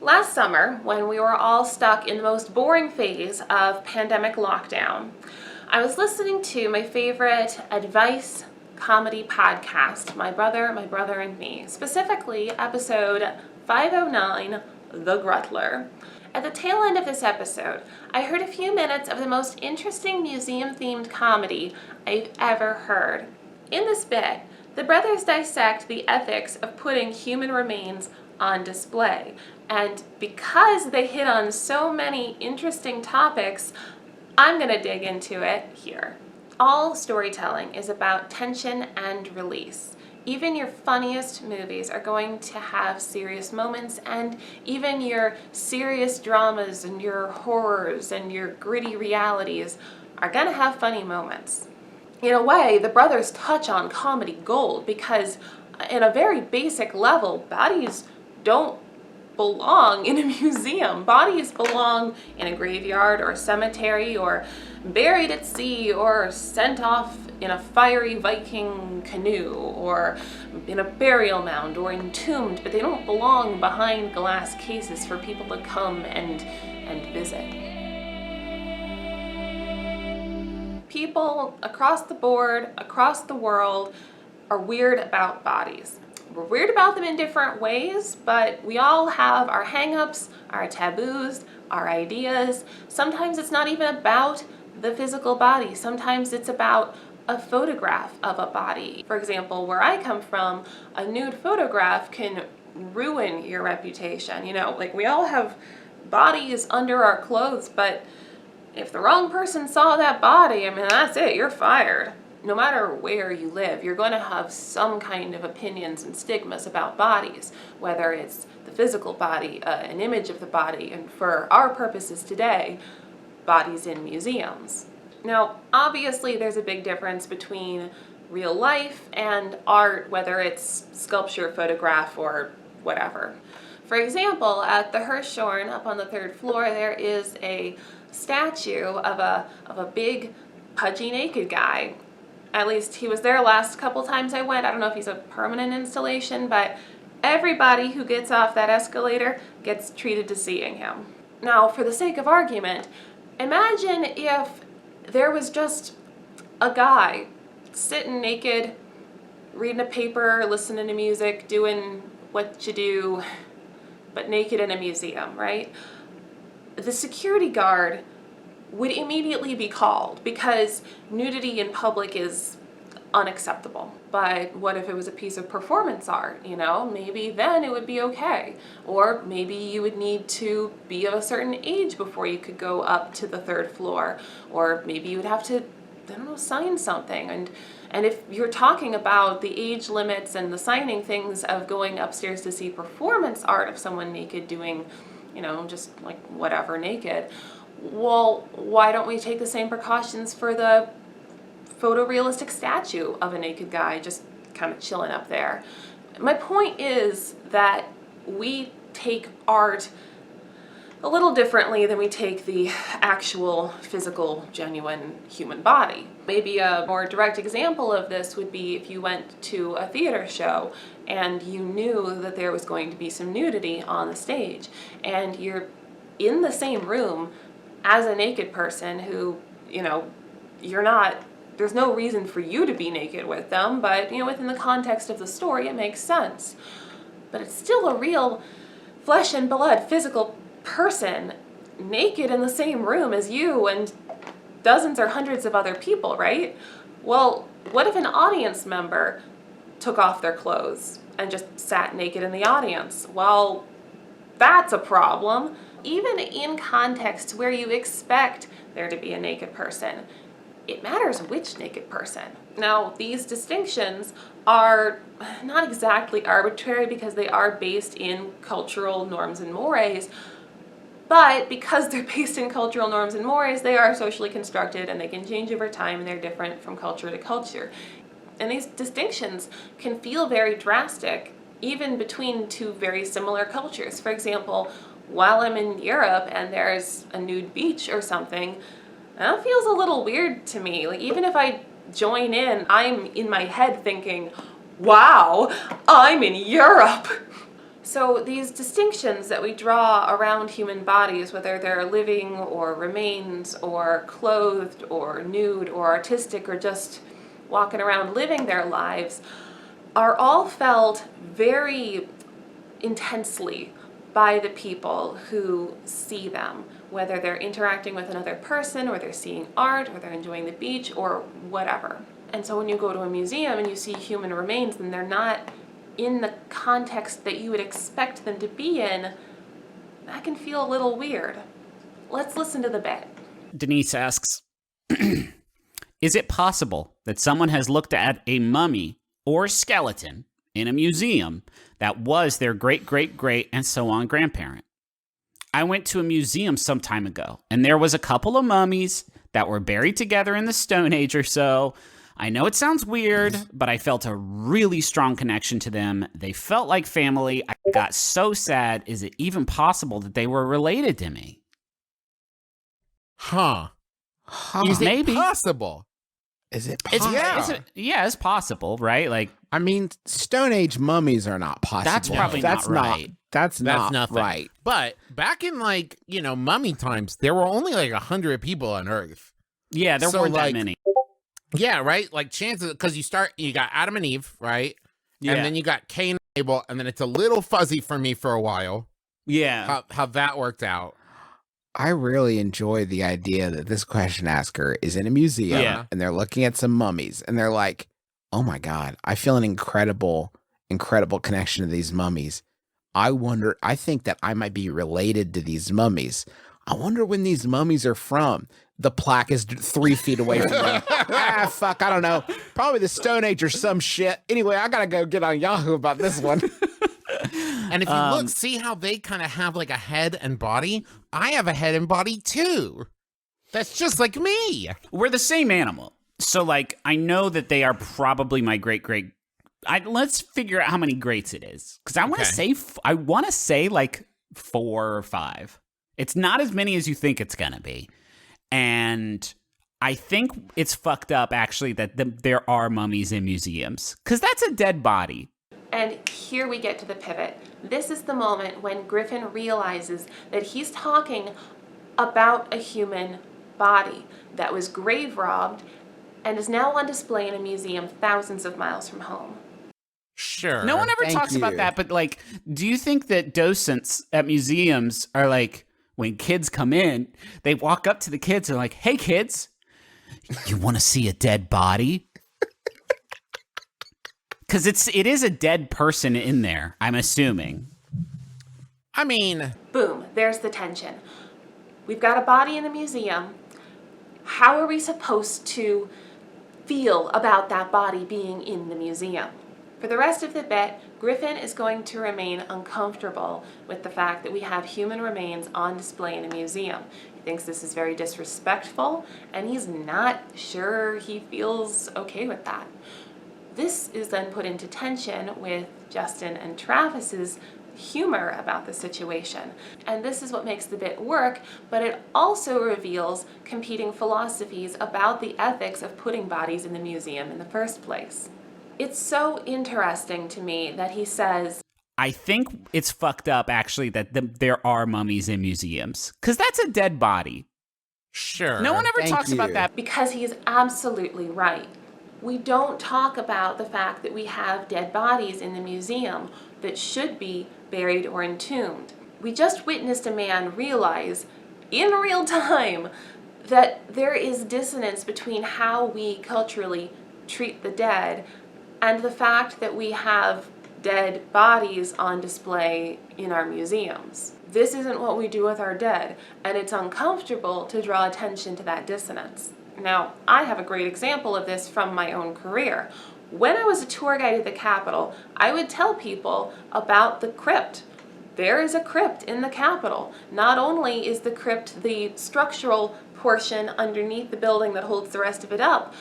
Last summer, when we were all stuck in the most boring phase of pandemic lockdown, I was listening to my favorite advice comedy podcast, My Brother, and Me, specifically episode 509, The Grutler. At the tail end of this episode, I heard a few minutes of the most interesting museum-themed comedy I've ever heard. In this bit, the brothers dissect the ethics of putting human remains on display, and because they hit on so many interesting topics, I'm going to dig into it here. All storytelling is about tension and release. Even your funniest movies are going to have serious moments, and even your serious dramas and your horrors and your gritty realities are going to have funny moments. In a way, the brothers touch on comedy gold because, in a very basic level, bodies don't belong in a museum. Bodies belong in a graveyard or a cemetery, or buried at sea, or sent off in a fiery Viking canoe, or in a burial mound, or entombed, but they don't belong behind glass cases for people to come and visit. People across the board, across the world, are weird about bodies. We're weird about them in different ways, but we all have our hang-ups, our taboos, our ideas. Sometimes it's not even about the physical body. Sometimes it's about a photograph of a body. For example, where I come from, a nude photograph can ruin your reputation. You know, like, we all have bodies under our clothes, but if the wrong person saw that body, I mean, that's it, you're fired. No matter where you live, you're going to have some kind of opinions and stigmas about bodies, whether it's the physical body, an image of the body, and for our purposes today, bodies in museums. Now, obviously, there's a big difference between real life and art, whether it's sculpture, photograph, or whatever. For example, at the Hirshhorn up on the 3rd floor, there is a statue of a big, pudgy, naked guy. At least he was there last couple times I went. I don't know if he's a permanent installation, but everybody who gets off that escalator gets treated to seeing him. Now, for the sake of argument, imagine if there was just a guy sitting naked, reading a paper, listening to music, doing what you do, but naked in a museum, right? The security guard would immediately be called because nudity in public is unacceptable. But what if it was a piece of performance art, you know? Maybe then it would be okay. Or maybe you would need to be of a certain age before you could go up to the 3rd floor. Or maybe you would have to, I don't know, sign something. And if you're talking about the age limits and the signing things of going upstairs to see performance art of someone naked doing, you know, just like whatever naked, well, why don't we take the same precautions for the photorealistic statue of a naked guy just kind of chilling up there? My point is that we take art a little differently than we take the actual physical, genuine human body. Maybe a more direct example of this would be if you went to a theater show and you knew that there was going to be some nudity on the stage, and you're in the same room as a naked person who, you know, there's no reason for you to be naked with them, but, you know, within the context of the story, it makes sense. But it's still a real flesh and blood physical person naked in the same room as you and dozens or hundreds of other people, right? Well, what if an audience member took off their clothes and just sat naked in the audience? Well, that's a problem. Even in contexts where you expect there to be a naked person, it matters which naked person. Now, these distinctions are not exactly arbitrary because they are based in cultural norms and mores, but because they're based in cultural norms and mores, they are socially constructed and they can change over time and they're different from culture to culture. And these distinctions can feel very drastic, even between two very similar cultures. For example, while I'm in Europe and there's a nude beach or something, that feels a little weird to me. Like, even if I join in, I'm in my head thinking, wow, I'm in Europe. So these distinctions that we draw around human bodies, whether they're living or remains or clothed or nude or artistic or just walking around living their lives, are all felt very intensely by the people who see them, whether they're interacting with another person or they're seeing art or they're enjoying the beach or whatever. And so when you go to a museum and you see human remains and they're not in the context that you would expect them to be in, that can feel a little weird. Let's listen to the bit. Denise asks, is it possible that someone has looked at a mummy or skeleton in a museum that was their great-great-great and so on grandparent? I went to a museum some time ago, and there was a couple of mummies that were buried together in the Stone Age or so. I know it sounds weird, but I felt a really strong connection to them. They felt like family. I got so sad. Is it even possible that they were related to me? Huh. Is Maybe. it possible? Is it It's, possible? it's possible, right? Like, I mean, Stone Age mummies are not possible. That's probably not right. That's not nothing. right. But back in mummy times, there were only 100 people on Earth. yeah, there weren't that many. Yeah, right? Like chances, because you got Adam and Eve, right? Yeah. And then you got Cain and Abel, and then it's a little fuzzy for me for a while. Yeah. How that worked out. I really enjoy the idea that this question asker is in a museum and they're looking at some mummies and they're like, oh my God, I feel an incredible connection to these mummies. I think that I might be related to these mummies. I wonder when these mummies are from. The plaque is 3 feet away from me. Fuck, I don't know. Probably the Stone Age or some shit. Anyway, I gotta go get on Yahoo about this one. And if you see how they kind of have a head and body? I have a head and body too. That's just like me. We're the same animal. So, I know that they are probably my great-great... Let's figure out how many greats it is. Because I want to say, 4 or 5. It's not as many as you think it's going to be. And I think it's fucked up, actually, that there are mummies in museums. Because that's a dead body. And here we get to the pivot. This is the moment when Griffin realizes that he's talking about a human body that was grave robbed and is now on display in a museum thousands of miles from home. Sure. No one ever talks about that, but do you think that docents at museums are when kids come in, they walk up to the kids and are like, hey kids, you want to see a dead body? Because it is a dead person in there, I'm assuming. I mean... Boom, there's the tension. We've got a body in the museum. How are we supposed to feel about that body being in the museum? For the rest of the bit, Griffin is going to remain uncomfortable with the fact that we have human remains on display in a museum. He thinks this is very disrespectful, and he's not sure he feels okay with that. This is then put into tension with Justin and Travis's humor about the situation. And this is what makes the bit work, but it also reveals competing philosophies about the ethics of putting bodies in the museum in the first place. It's so interesting to me that he says, I think it's fucked up, actually, that there are mummies in museums. Because that's a dead body. Sure. No one ever talks about that. Because he is absolutely right. We don't talk about the fact that we have dead bodies in the museum that should be buried or entombed. We just witnessed a man realize in real time that there is dissonance between how we culturally treat the dead and the fact that we have dead bodies on display in our museums. This isn't what we do with our dead, and it's uncomfortable to draw attention to that dissonance. Now, I have a great example of this from my own career. When I was a tour guide at the Capitol, I would tell people about the crypt. There is a crypt in the Capitol. Not only is the crypt the structural portion underneath the building that holds the rest of it up,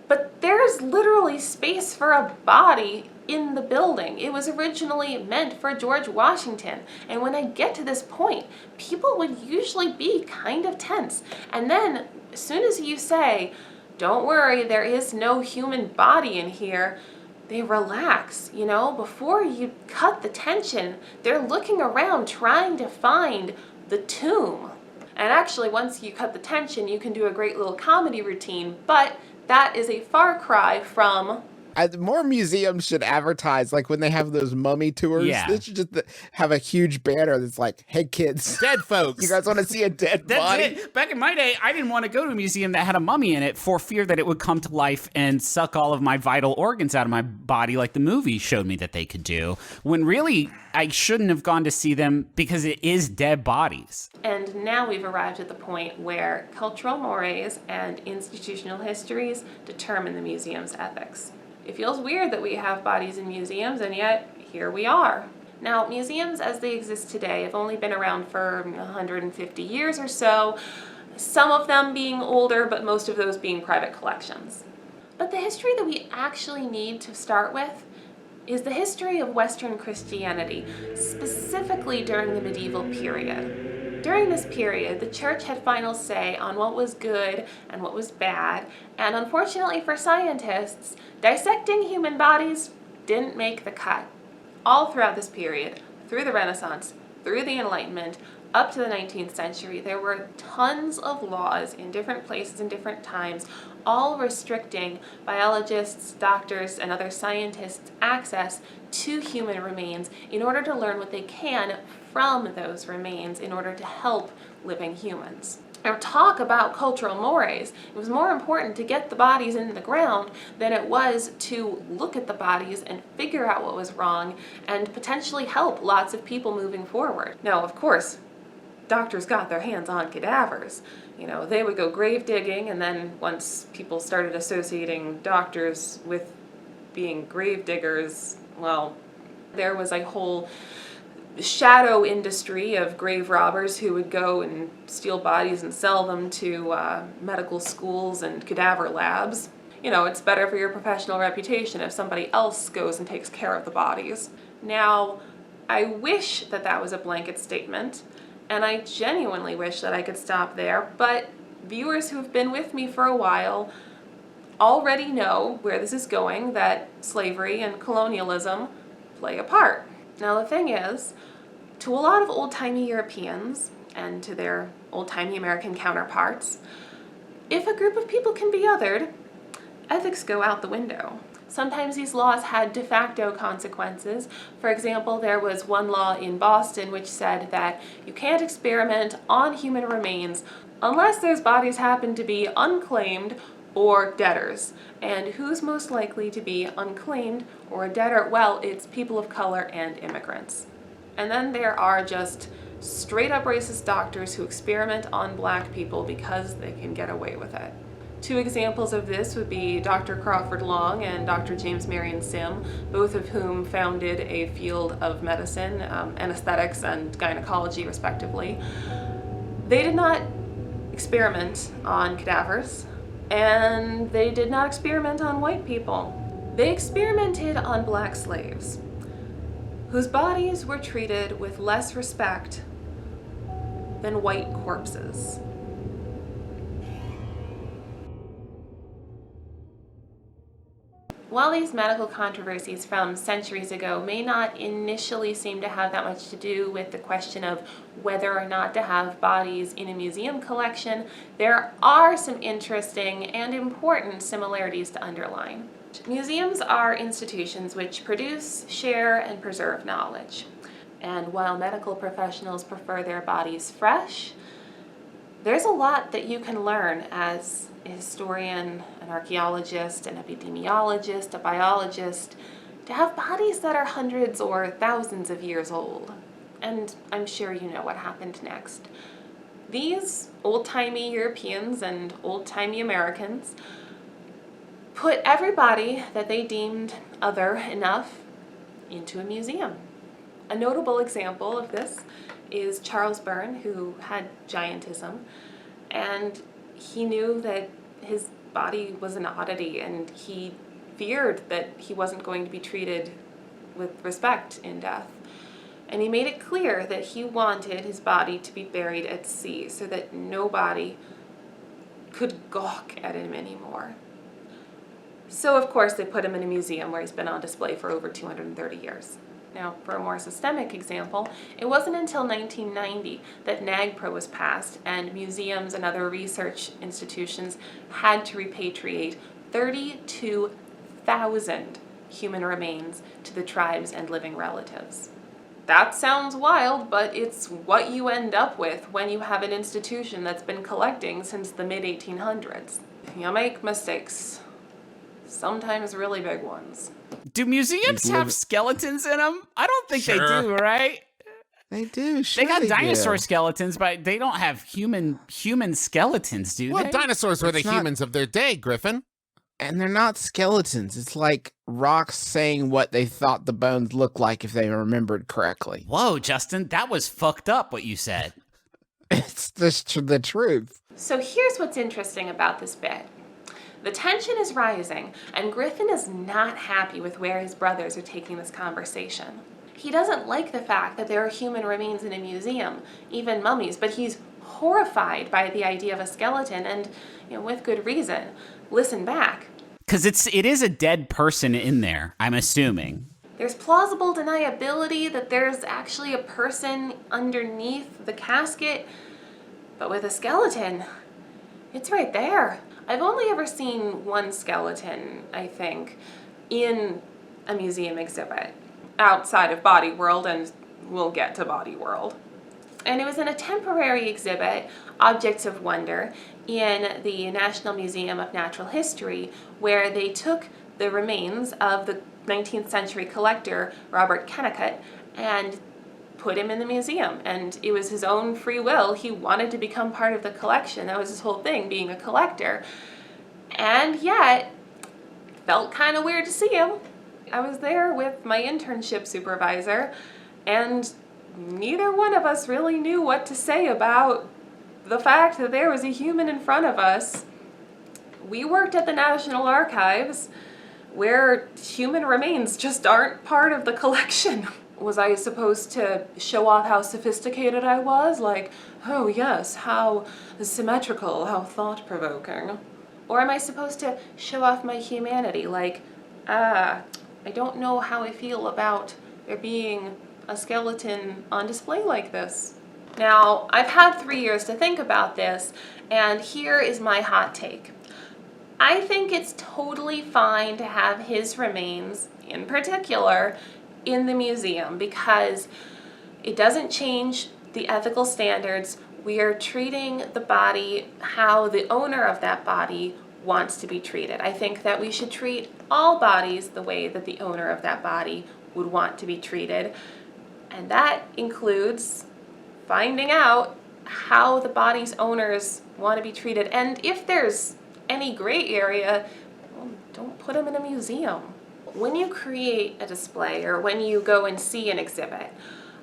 but there's literally space for a body in the building. It was originally meant for George Washington. And when I get to this point, people would usually be kind of tense. And then, as soon as you say, don't worry, there is no human body in here, they relax, you know? Before you cut the tension, they're looking around trying to find the tomb. And actually, once you cut the tension, you can do a great little comedy routine, but that is a far cry from... More museums should advertise, like when they have those mummy tours. Yeah. They should just have a huge banner that's like, "Hey kids, Dead folks. you guys want to see a dead That's body?" it. Back in my day, I didn't want to go to a museum that had a mummy in it for fear that it would come to life and suck all of my vital organs out of my body like the movie showed me that they could do. When really, I shouldn't have gone to see them because it is dead bodies. And now we've arrived at the point where cultural mores and institutional histories determine the museum's ethics. It feels weird that we have bodies in museums, and yet here we are. Now, museums as they exist today have only been around for 150 years or so, some of them being older, but most of those being private collections. But the history that we actually need to start with is the history of Western Christianity, specifically during the medieval period. During this period, the church had final say on what was good and what was bad, and unfortunately for scientists, dissecting human bodies didn't make the cut. All throughout this period, through the Renaissance, through the Enlightenment, up to the 19th century, there were tons of laws in different places and different times, all restricting biologists, doctors, and other scientists' access to human remains in order to learn what they can from those remains in order to help living humans. Now, talk about cultural mores. It was more important to get the bodies into the ground than it was to look at the bodies and figure out what was wrong and potentially help lots of people moving forward. Now, of course, doctors got their hands on cadavers. You know, they would go grave digging, and then once people started associating doctors with being grave diggers, well, there was a whole shadow industry of grave robbers who would go and steal bodies and sell them to medical schools and cadaver labs. You know, it's better for your professional reputation if somebody else goes and takes care of the bodies. Now, I wish that that was a blanket statement, and I genuinely wish that I could stop there, but viewers who have been with me for a while already know where this is going, that slavery and colonialism play a part. Now the thing is, to a lot of old-timey Europeans and to their old-timey American counterparts, if a group of people can be othered, ethics go out the window. Sometimes these laws had de facto consequences. For example, there was one law in Boston which said that you can't experiment on human remains unless those bodies happen to be unclaimed or debtors. And who's most likely to be unclaimed or a debtor? Well, it's people of color and immigrants. And then there are just straight up racist doctors who experiment on black people because they can get away with it. Two examples of this would be Dr. Crawford Long and Dr. James Marion Sim, both of whom founded a field of medicine, anesthetics and gynecology respectively. They did not experiment on cadavers, and they did not experiment on white people. They experimented on black slaves, whose bodies were treated with less respect than white corpses. While these medical controversies from centuries ago may not initially seem to have that much to do with the question of whether or not to have bodies in a museum collection, there are some interesting and important similarities to underline. Museums are institutions which produce, share, and preserve knowledge. And while medical professionals prefer their bodies fresh, there's a lot that you can learn as a historian, an archaeologist, an epidemiologist, a biologist, to have bodies that are hundreds or thousands of years old. And I'm sure you know what happened next. These old-timey Europeans and old-timey Americans put every body that they deemed other enough into a museum. A notable example of this is Charles Byrne, who had giantism, and he knew that his body was an oddity, and he feared that he wasn't going to be treated with respect in death. And he made it clear that he wanted his body to be buried at sea so that nobody could gawk at him anymore. So of course they put him in a museum where he's been on display for over 230 years. Now, for a more systemic example, it wasn't until 1990 that NAGPRA was passed and museums and other research institutions had to repatriate 32,000 human remains to the tribes and living relatives. That sounds wild, but it's what you end up with when you have an institution that's been collecting since the mid-1800s. You make mistakes. Sometimes really big ones. Do museums have skeletons in them? I don't think they do, right? They do. Sure They got dinosaur do. skeletons, but they don't have human skeletons, do Well, they? dinosaurs were the It's not- humans of their day, Griffin. And they're not skeletons. It's like rocks saying what they thought the bones looked like if they remembered correctly. Whoa, Justin, that was fucked up what you said. It's the truth. So here's what's interesting about this bit. The tension is rising, and Griffin is not happy with where his brothers are taking this conversation. He doesn't like the fact that there are human remains in a museum, even mummies, but he's horrified by the idea of a skeleton, and with good reason. Listen back. Because it is a dead person in there, I'm assuming. There's plausible deniability that there's actually a person underneath the casket, but with a skeleton, it's right there. I've only ever seen one skeleton, I think, in a museum exhibit outside of Body World, and we'll get to Body World. And it was in a temporary exhibit, Objects of Wonder, in the National Museum of Natural History, where they took the remains of the 19th century collector Robert Kennicott and put him in the museum. And it was his own free will. He wanted to become part of the collection. That was his whole thing, being a collector. And yet, felt kind of weird to see him. I was there with my internship supervisor, and neither one of us really knew what to say about the fact that there was a human in front of us. We worked at the National Archives, where human remains just aren't part of the collection. Was I supposed to show off how sophisticated I was? Like, oh yes, how symmetrical, how thought-provoking. Or am I supposed to show off my humanity? Like, I don't know how I feel about there being a skeleton on display like this. Now, I've had 3 years to think about this, and here is my hot take. I think it's totally fine to have his remains, in particular, in the museum, because it doesn't change the ethical standards. We are treating the body how the owner of that body wants to be treated. I think that we should treat all bodies the way that the owner of that body would want to be treated. And that includes finding out how the body's owners want to be treated. And if there's any gray area, well, don't put them in a museum. When you create a display or when you go and see an exhibit,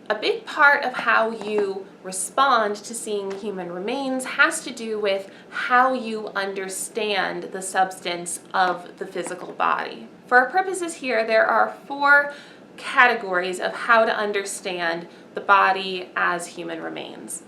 a big part of how you respond to seeing human remains has to do with how you understand the substance of the physical body. For our purposes here, there are 4 categories of how to understand the body as human remains.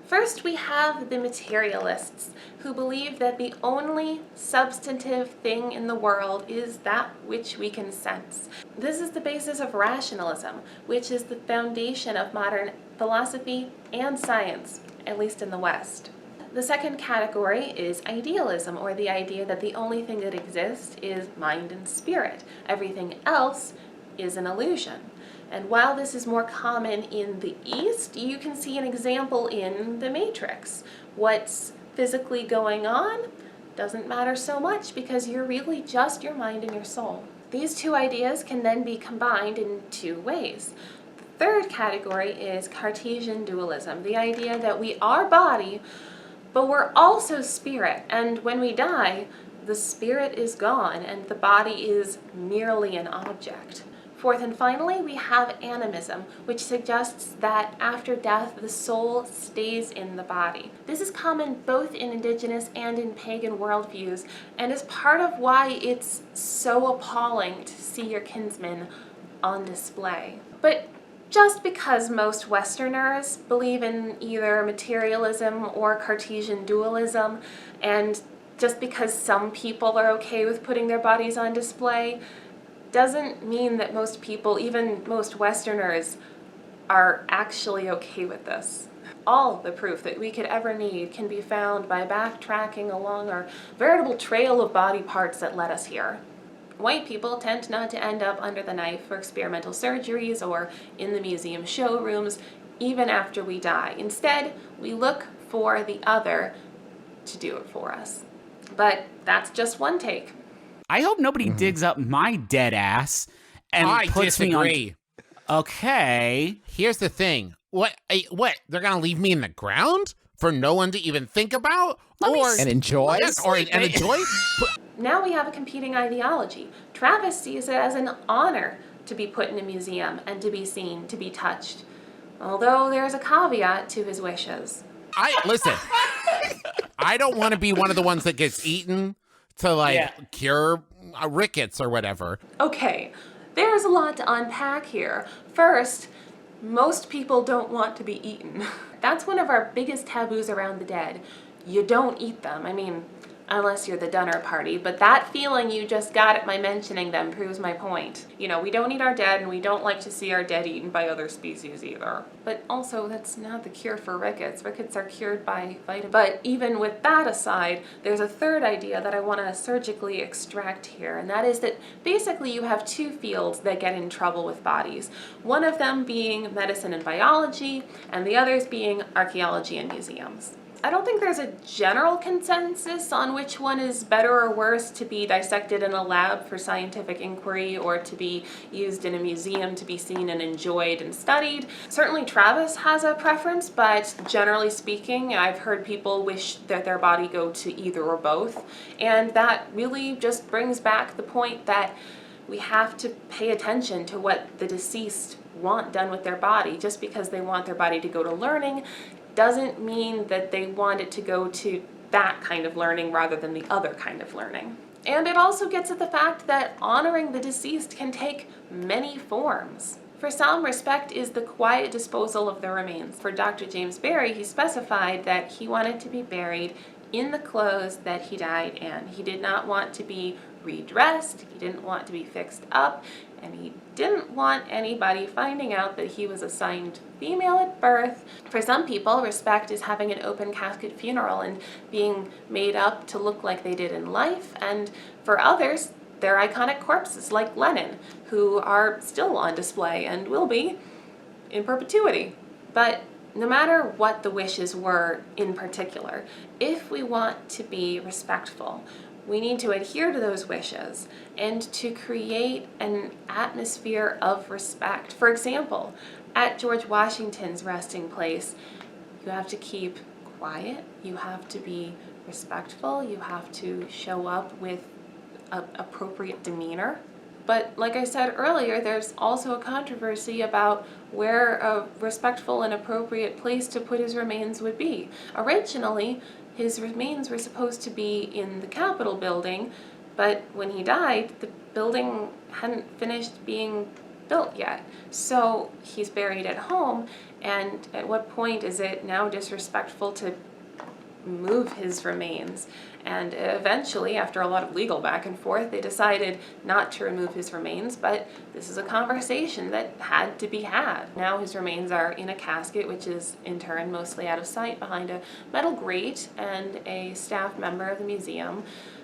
First, we have the materialists, who believe that the only substantive thing in the world is that which we can sense. This is the basis of rationalism, which is the foundation of modern philosophy and science, at least in the West. The second category is idealism, or the idea that the only thing that exists is mind and spirit. Everything else is an illusion. And while this is more common in the East, you can see an example in the Matrix. What's physically going on doesn't matter so much because you're really just your mind and your soul. These 2 ideas can then be combined in 2 ways. The third category is Cartesian dualism, the idea that we are body, but we're also spirit, and when we die, the spirit is gone and the body is merely an object. Fourth and finally, we have animism, which suggests that after death, the soul stays in the body. This is common both in indigenous and in pagan worldviews, and is part of why it's so appalling to see your kinsmen on display. But just because most Westerners believe in either materialism or Cartesian dualism, and Just because some people are okay with putting their bodies on display doesn't mean that most people, even most Westerners, are actually okay with this. All the proof that we could ever need can be found by backtracking along our veritable trail of body parts that led us here. White people tend not to end up under the knife for experimental surgeries or in the museum showrooms, even after we die. Instead, we look for the other to do it for us. But that's just one take. I hope nobody digs up my dead ass and I puts disagree. me on. Okay. Here's the thing. What? They're gonna leave me in the ground for no one to even think about, And enjoy? and enjoy? Now we have a competing ideology. Travis sees it as an honor to be put in a museum and to be seen, to be touched. Although there's a caveat to his wishes. Listen. I don't want to be one of the ones that gets eaten to cure rickets or whatever. Okay, there's a lot to unpack here. First, most people don't want to be eaten. That's one of our biggest taboos around the dead. You don't eat them. I mean, unless you're the dinner party, but that feeling you just got at my mentioning them proves my point. You know, we don't eat our dead, and we don't like to see our dead eaten by other species either. But also, that's not the cure for rickets. Rickets are cured by vitamins. But even with that aside, there's a third idea that I want to surgically extract here, and that is that basically you have two fields that get in trouble with bodies. One of them being medicine and biology, and the others being archaeology and museums. I don't think there's a general consensus on which one is better or worse to be dissected in a lab for scientific inquiry or to be used in a museum to be seen and enjoyed and studied. Certainly Travis has a preference, but generally speaking, I've heard people wish that their body go to either or both. And that really just brings back the point that we have to pay attention to what the deceased want done with their body. Just because they want their body to go to learning doesn't mean that they want it to go to that kind of learning rather than the other kind of learning. And it also gets at the fact that honoring the deceased can take many forms. For some, respect is the quiet disposal of the remains. For Dr. James Barry, he specified that he wanted to be buried in the clothes that he died in. He did not want to be redressed, he didn't want to be fixed up, and he didn't want anybody finding out that he was assigned female at birth. For some people, respect is having an open casket funeral and being made up to look like they did in life, and for others, they're iconic corpses like Lenin, who are still on display and will be in perpetuity. But no matter what the wishes were in particular, if we want to be respectful, we need to adhere to those wishes and to create an atmosphere of respect. For example, at George Washington's resting place, you have to keep quiet, you have to be respectful, you have to show up with appropriate demeanor. But like I said earlier, there's also a controversy about where a respectful and appropriate place to put his remains would be. Originally, his remains were supposed to be in the Capitol building, but when he died, the building hadn't finished being built yet. So he's buried at home, and at what point is it now disrespectful to move his remains? And eventually, after a lot of legal back and forth, they decided not to remove his remains, but this is a conversation that had to be had. Now his remains are in a casket, which is in turn mostly out of sight behind a metal grate, and a staff member of the museum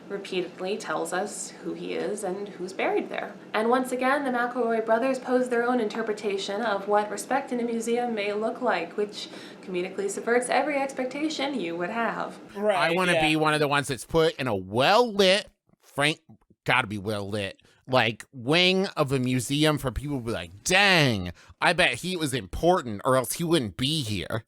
repeatedly tells us who he is and who's buried there. And once again, the McElroy brothers pose their own interpretation of what respect in a museum may look like, which comedically subverts every expectation you would have. Right. I want to be one of the ones that's put in a well-lit, gotta be well-lit, like wing of a museum for people to be like, dang, I bet he was important or else he wouldn't be here.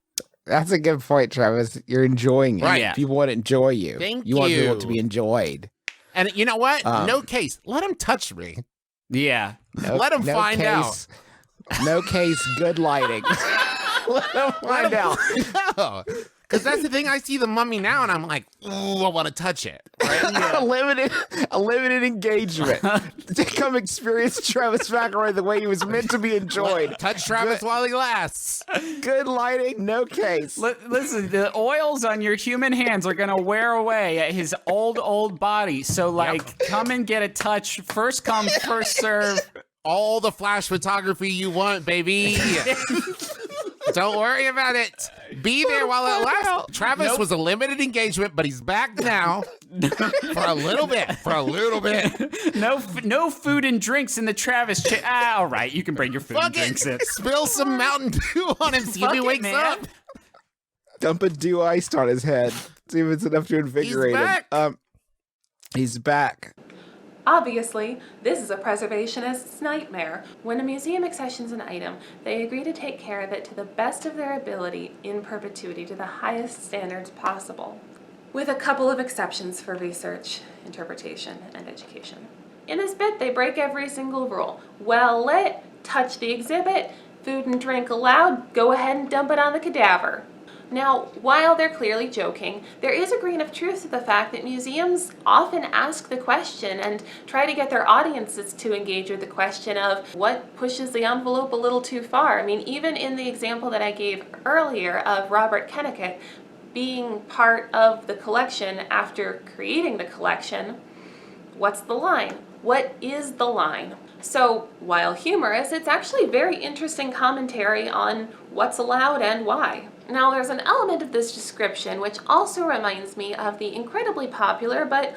That's a good point, Travis. You're enjoying it. Right. Yeah. People want to enjoy you. Thank You want you. people to be enjoyed. And you know what? No case. Let him touch me. Yeah. Let him find out. No case, good lighting. Let him find out. Because Because that's the thing. I see the mummy now, and I'm like, ooh, I want to touch it. Right? A limited engagement. To come experience Travis McElroy the way he was meant to be enjoyed. Touch Travis while he lasts. Good lighting, no case. Listen, the oils on your human hands are gonna wear away at his old body. So, like, come and get a touch. First come, first serve. All the flash photography you want, baby. Don't worry about it. Be there while it lasts. Travis was a limited engagement, but he's back now for a little bit. No food and drinks in the Travis all right, you can bring your food and drinks in. Spill some Mountain Dew on him. See if he wakes up. Dump a dew iced on his head. See if it's enough to invigorate him. He's back. Obviously, this is a preservationist's nightmare. When a museum accessions an item, they agree to take care of it to the best of their ability in perpetuity to the highest standards possible, with a couple of exceptions for research, interpretation, and education. In this bit, they break every single rule. Well lit, touch the exhibit, food and drink allowed, go ahead and dump it on the cadaver. Now, while they're clearly joking, there is a grain of truth to the fact that museums often ask the question and try to get their audiences to engage with the question of what pushes the envelope a little too far. I mean, even in the example that I gave earlier of Robert Kennicott being part of the collection after creating the collection, what's the line? What is the line? So, while humorous, it's actually very interesting commentary on what's allowed and why. Now, there's an element of this description which also reminds me of the incredibly popular but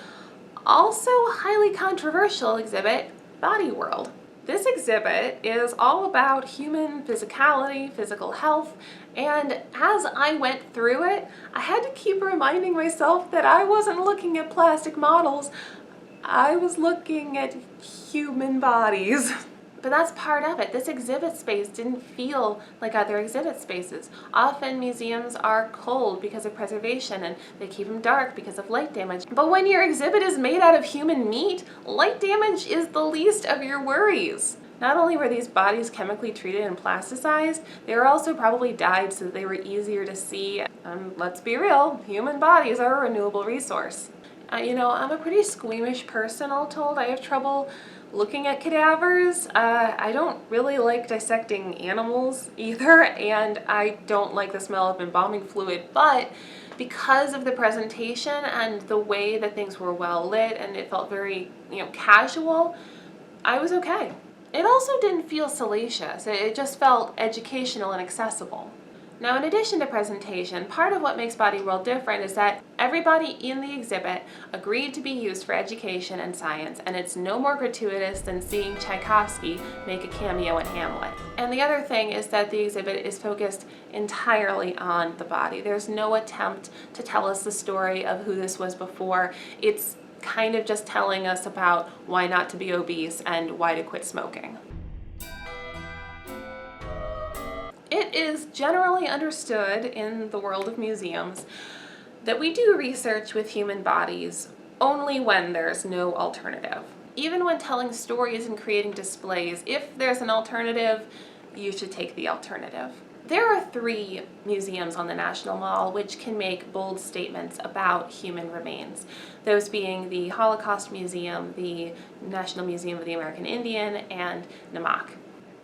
also highly controversial exhibit, Body World. This exhibit is all about human physicality, physical health, and as I went through it, I had to keep reminding myself that I wasn't looking at plastic models, I was looking at human bodies. But that's part of it. This exhibit space didn't feel like other exhibit spaces. Often museums are cold because of preservation and they keep them dark because of light damage. But when your exhibit is made out of human meat, light damage is the least of your worries. Not only were these bodies chemically treated and plasticized, they were also probably dyed so that they were easier to see. Let's be real, human bodies are a renewable resource. I'm a pretty squeamish person, all told. I have trouble looking at cadavers. I don't really like dissecting animals either, and I don't like the smell of embalming fluid, but because of the presentation and the way that things were well lit and it felt very, casual, I was okay. It also didn't feel salacious. It just felt educational and accessible. Now, in addition to presentation, part of what makes Body World different is that everybody in the exhibit agreed to be used for education and science, and it's no more gratuitous than seeing Tchaikovsky make a cameo in Hamlet. And the other thing is that the exhibit is focused entirely on the body. There's no attempt to tell us the story of who this was before. It's kind of just telling us about why not to be obese and why to quit smoking. It is generally understood in the world of museums that we do research with human bodies only when there's no alternative. Even when telling stories and creating displays, if there's an alternative, you should take the alternative. There are 3 museums on the National Mall which can make bold statements about human remains. Those being the Holocaust Museum, the National Museum of the American Indian, and Namak.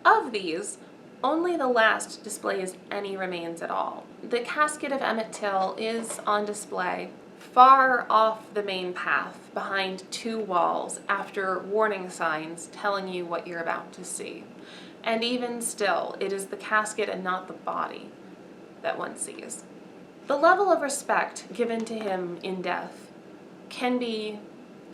Of these, only the last displays any remains at all. The casket of Emmett Till is on display far off the main path behind 2 walls after warning signs telling you what you're about to see. And even still, it is the casket and not the body that one sees. The level of respect given to him in death can be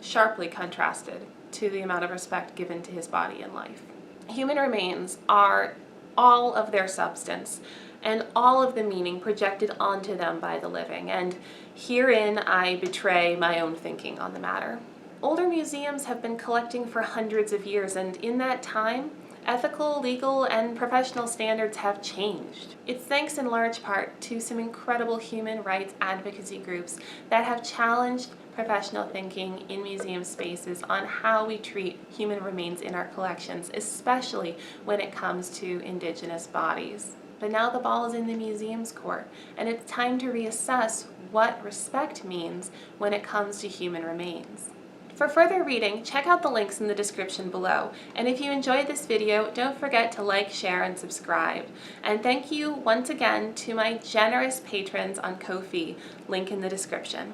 sharply contrasted to the amount of respect given to his body in life. Human remains are all of their substance and all of the meaning projected onto them by the living, and herein I betray my own thinking on the matter. Older museums have been collecting for hundreds of years, and in that time, ethical, legal, and professional standards have changed. It's thanks in large part to some incredible human rights advocacy groups that have challenged professional thinking in museum spaces on how we treat human remains in our collections, especially when it comes to Indigenous bodies. but now the ball is in the museum's court, and it's time to reassess what respect means when it comes to human remains. For further reading, check out the links in the description below, and if you enjoyed this video, don't forget to like, share, and subscribe. And thank you once again to my generous patrons on Ko-fi, link in the description.